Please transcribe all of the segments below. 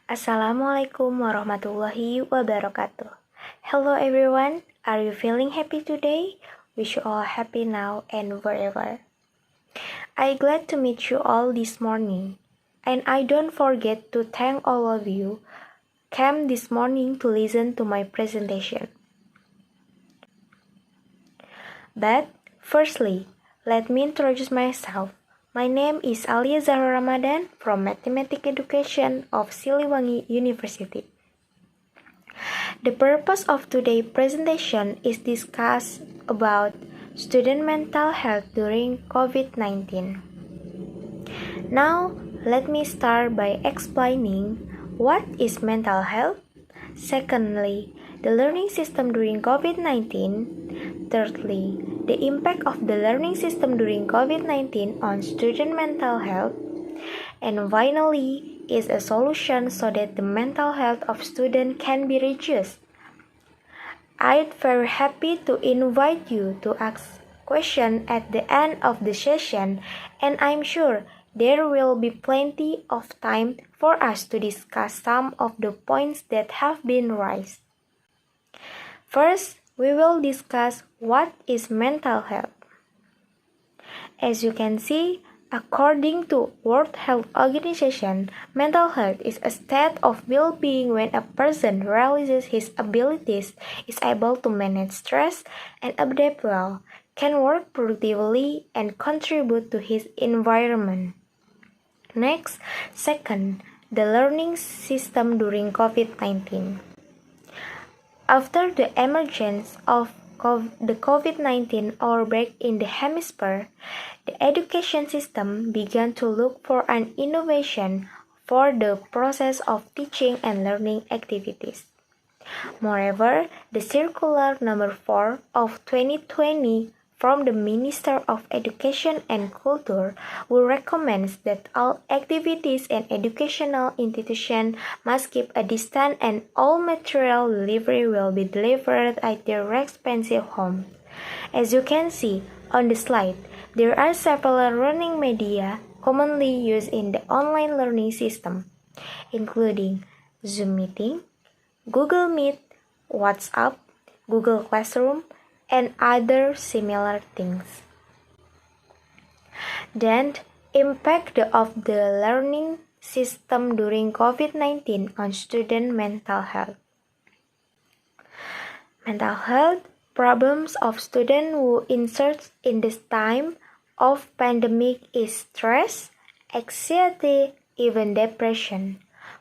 Assalamualaikum warahmatullahi wabarakatuh. Hello everyone, are you feeling happy today? Wish you all happy now and forever. I'm glad to meet you all this morning. And I don't forget to thank all of you came this morning to listen to my presentation. But firstly, let me introduce myself. My name is Alia Zahra Ramadan from Mathematics Education of Siliwangi University. The purpose of today's presentation is discuss about student mental health during COVID-19. Now, let me start by explaining what is mental health. Secondly, the learning system during COVID-19. Thirdly, the impact of the learning system during COVID-19 on student mental health. And finally, is a solution so that the mental health of students can be reduced. I'd very happy to invite you to ask questions at the end of the session, and I'm sure there will be plenty of time for us to discuss some of the points that have been raised. First, we will discuss what is mental health. As you can see, according to World Health Organization, mental health is a state of well-being when a person realizes his abilities, is able to manage stress and adapt well, can work productively, and contribute to his environment. Next, second, the learning system during COVID-19. After the emergence of the COVID-19 outbreak in the hemisphere, the education system began to look for an innovation for the process of teaching and learning activities. Moreover, the Circular Number 4 of 2020 from the Minister of Education and Culture will recommend that all activities and educational institutions must keep a distance and all material delivery will be delivered at their respective homes. As you can see on the slide, there are several learning media commonly used in the online learning system, including Zoom Meeting, Google Meet, WhatsApp, Google Classroom, and other similar things. Then, impact of the learning system during COVID-19 on student mental health. Mental health problems of students who insert in this time of pandemic is stress, anxiety, even depression.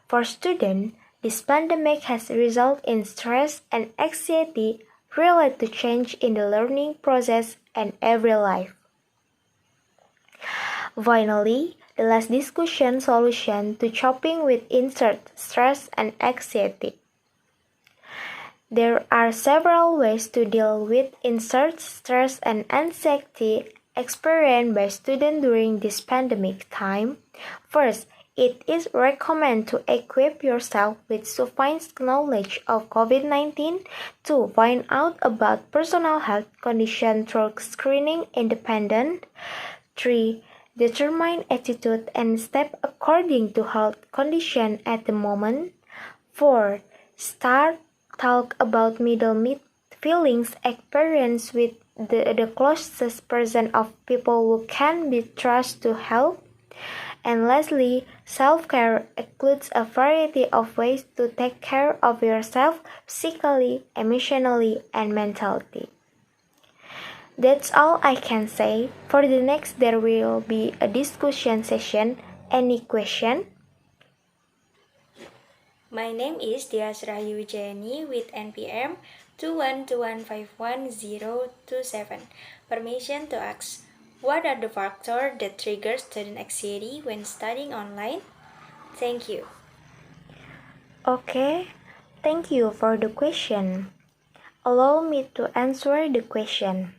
For students, this pandemic has resulted in stress and anxiety related to change in the learning process and every life. Finally, the last discussion solution to coping with insert stress and anxiety. There are several ways to deal with insert stress and anxiety experienced by students during this pandemic time. First, it is recommended to equip yourself with sufficient knowledge of COVID-19 to find out about personal health conditions through screening independent. 3. Determine attitude and step according to health condition at the moment. 4. Talk about middle feelings experienced with the closest person of people who can be trusted to help. And lastly, self-care includes a variety of ways to take care of yourself physically, emotionally, and mentally. That's all I can say. For the next, there will be a discussion session. Any question? My name is Dias Rahayu Wijayani with NPM 212151027. Permission to ask, what are the factors that trigger student anxiety when studying online? Thank you. Okay, thank you for the question. Allow me to answer the question.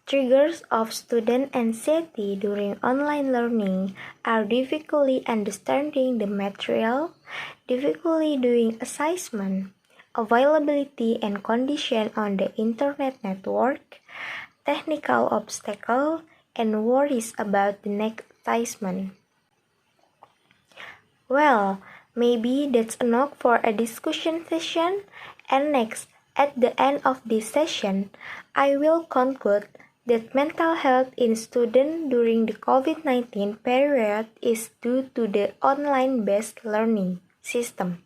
Triggers of student anxiety during online learning are difficulty understanding the material, difficulty doing assessment, availability and condition on the internet network, technical obstacle, and worries about the next assessment. Well, Maybe that's enough for a discussion session. And next, at the end of this session, I will conclude that mental health in students during the COVID-19 period is due to the online-based learning system.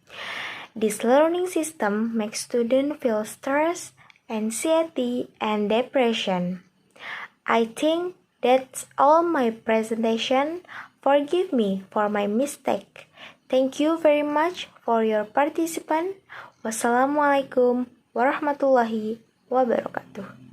This learning system makes students feel stress, anxiety, and depression. I think that's all my presentation. Forgive me for my mistake. Thank you very much for your participation. Wassalamualaikum warahmatullahi wabarakatuh.